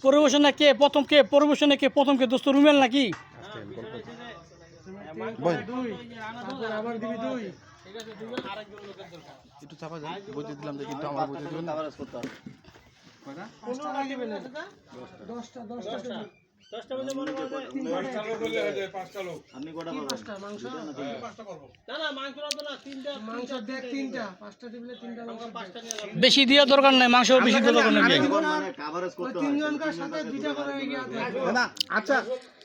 পরিবেশনে কে প্রথম কে দোস্ত রুমেল নাকি? একটু চাপা যায় বইতে দিলাম কিন্তু আমার বইতে দিবেন না। দশটা মধ্যে মনে করো পাঁচটা লোক হলে হয়ে যায়, পাঁচটা লোক। আপনি কটা করবেন? পাঁচটা মাংস পাঁচটা করব। না না মাংস রাত না তিনটা মাংস দেখ তিনটা পাঁচটা টেবিলে তিনটা মাংস পাঁচটা নিয়ে আসবে। বেশি দিয়া দরকার নাই, মাংস বেশি দিয়া দরকার নাই। মানে কভারেজ করতে হয় তিনজনকার সাথে দুইটা করে গিয়ে আছে না আচ্ছা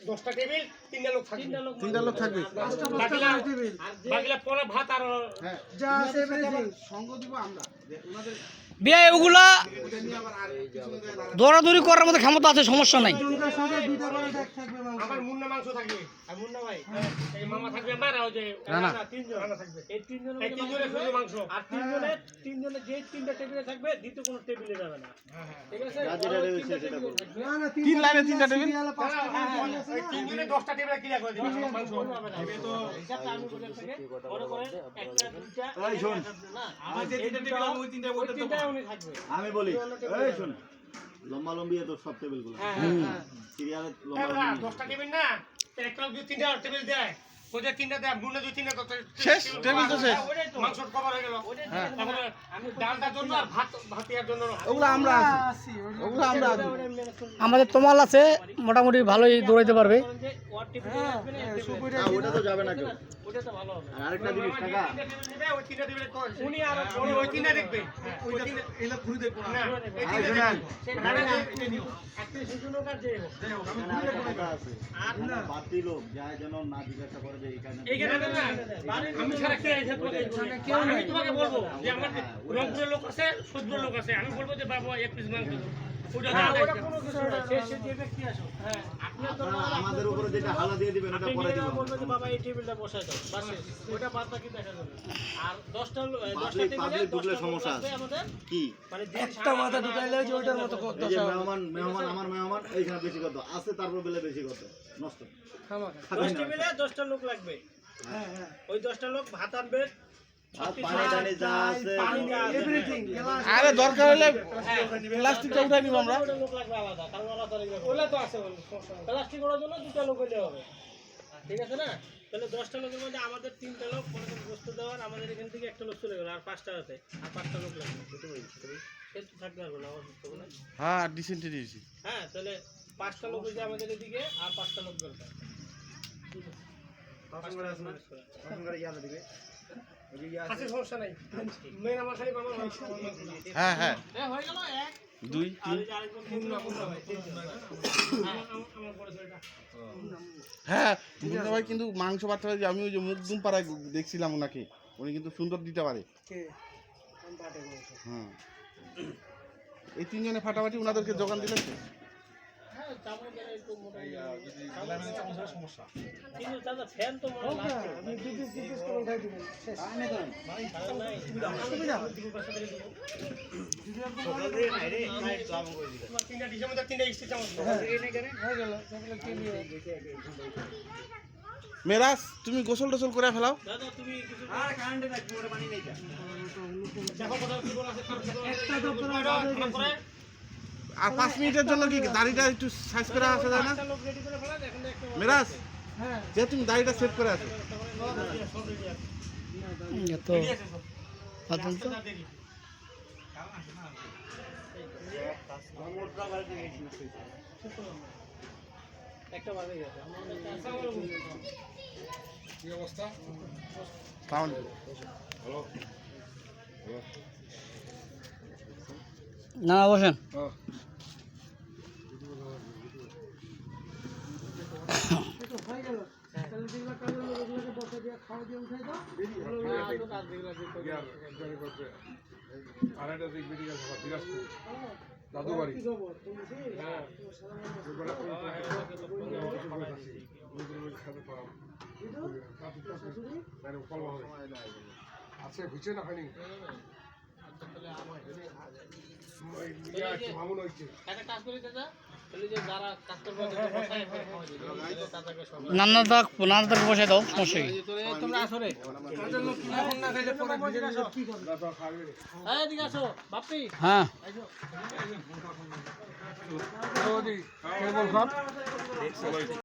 10টা টেবিল তিনটা লোক থাকবে। তিনটা লোক থাকবে। বাকিলা টেবিল বাকিলা পরে ভাত আর যা আছে এভরিথিং সঙ্গ দিব আমরা ওনাদের বিয়া ওগুলা দৌড়াদৌড়ি করার মতো ক্ষমতা আছে, সমস্যা নাই। আমার মুন্না মাংস থাকবে আর মুন্না ভাই এই মামা থাকবে আমার ওই যে না তিনজন রানা থাকবে। এই তিনজনের শুধু মাংস আর তিনজনে যে তিনটা টেবিলে থাকবে দ্বিতীয় কোনো টেবিলে যাবে না। ঠিক আছে না না তিন লাইনে তিনটা টেবিল তিনজনে 10টা টেবিলে ক্লিয়ার করে দিবেন মাংস হবে না। তো হিসাবটা আমি বলে থাকে বড় করে একটা দুইটা এই শুন না আমার যে তিনটা টেবিল ওই তিনটা উনি থাকবে। আমি বলি এই শুন লম্বা লম্বি তো সব টেবিলগুলো সিরিয়ালে লম্বা 10টা টেবিল না একটা দুই তিনটা টেবিল দেয় ওই যে তিনটা দেয় মুন্না দুই তিনটা তো শেষ টেবিল তো শেষ। মাংস কভার হয়ে গেল। তারপরে আমি ডালটার জন্য আর ভাতিয়ার জন্য ওগুলো আমরা আছি ওগুলো আমরা আছি। আমাদের তোমাল আছে, মোটামুটি ভালোই দৌড়াইতে পারবে। ওটা তো যাবে না কেউ। ওটা তো ভালো হবে। আর আরেকটা জিনিস টাকা ওই তিনটা টেবিলে উনি আর ওই তিনটা দেখবে ওই তিনটা এলা ঘুরে দেখব না এই তিনটা একটা সুযোগ আর দেব টাকা আছে আর না বাতি লোক যায় যেন না জিজ্ঞাসা করে যে এইখানে না আমি ছাড়া কে আছে তোমাকে কেউ নাই। আমি তোমাকে বলবো যে আমার রংপুরের লোক আছে, সুদপুরের লোক আছে, আমি বলবো যে বাবা এক পিস মাংস ওটা কোনো কিছু না শেষে যে ব্যক্তি আসো হ্যাঁ আপনি তো আমাদের উপরে যেটা হালা দিয়ে দিবেন ওটা পরে দিবেন। বলবো যে বাবা এই টেবিলটা বসায় দাও বাস ওটা বাদ বাকি দেখা যাবে। আর 10টা টেবিলে ঢুকলে সমস্যা আছে আমাদের কি মানে একটা মাথা ঢুকাইলে যে ওটার মতো কত এই যে মেহমান আমার মেহমান এইখানে বেশি কত আছে তারপর বেলে বেশি কত নষ্ট 10 টেবিলে 10টা লোক লাগবে। হ্যাঁ হ্যাঁ ওই 10টা লোক ভাত আনবে পানি টানি যা আছে এভরিথিং আরে দরকার হলে প্লাস্টিকটা উঠাই নিব আমরা। লোক লাগবে আলাদা কারণ আলাদা ওলা তো আছে প্লাস্টিক ওড়ার জন্য দুটো লোক হইলে হবে। ঠিক আছে না? তাহলে 10টা লোকের মধ্যে আমাদের 3টা লোক মনে করুন বস্তু দেওয়ার আমাদের এখান থেকে একটা লোক চলে গেল আর 5টা আছে আর 5টা লোক লাগবে সে তো থাকতে পারবে না আমার বুঝতে না। হ্যাঁ ডিসেন্টলি দিয়েছি। হ্যাঁ তাহলে 5টা লোক হইছে আমাদের এদিকে আর 5টা লোক দরকার। আছে সমস্যা নাই মেন আমার খালি মামা হ্যাঁ হ্যাঁ হয়ে গেল এক 2 আর 3 আরেকজন মুন্না ভাই আমার পরে সেটা হ্যাঁ মুন্না ভাই কিন্তু মাংস বাটতে পারে। আমি ওই যে মুকদুম পাড়ায় দেখছিলাম ওনাকে, উনি কিন্তু সুন্দর দিতে পারে। হ্যাঁ এই তিনজনে ফাটাফাটি ওনাদেরকে যোগান দিলেন তো। হ্যাঁ চামচ একটু মোটা যদি আলাদা চামচের সমস্যা কিন্তু দাদা ফ্যান তো মনে না আমি দুটো পিস করে উঠাই দিব শেষ না করেন ভাই নাই সুবিধা সকাল দিয়ে নাই রে নাই দাম করে দিলা তোমার তিনটা ডিশের মধ্যে তিনটা এক্সট্রা চামচ এনে করে হয়ে গেল তাহলে কি নিও মেরাজ তুমি গোসল টোসল করে ফেলাও। দাদা তুমি কিছু আর কারেন্টে রাখবো ওরে পানি নেই যা দেখো কথা কি বলা আছে একটা তো করে আর 5 মিনিটের জন্য কি দাড়িটা একটু সাইজ করে আসা যায় না? মেরাজ হ্যাঁ যে তুমি দাড়িটা সেট করে আছো এত পাতল তো একটা বাজে গেছে কি অবস্থা সাউন্ড হ্যালো না বসেন। দাদুবাড়ি আছে বুঝছে না হয়নি মামুন হয়েছে একটা কাজ করি দাদা তাহলে যে যারা কাজ করবে ওদেরকে বসায় এরপরে খাওয়া দিবে। তাদেরকে সব নান্নাদাক বসে দাও সমস্যা কি? তোমরা আসো রে। এখন না খাইলে পরে কি করবে? এই এদিকে আসো, বাপ্পি। হ্যাঁ আইসো।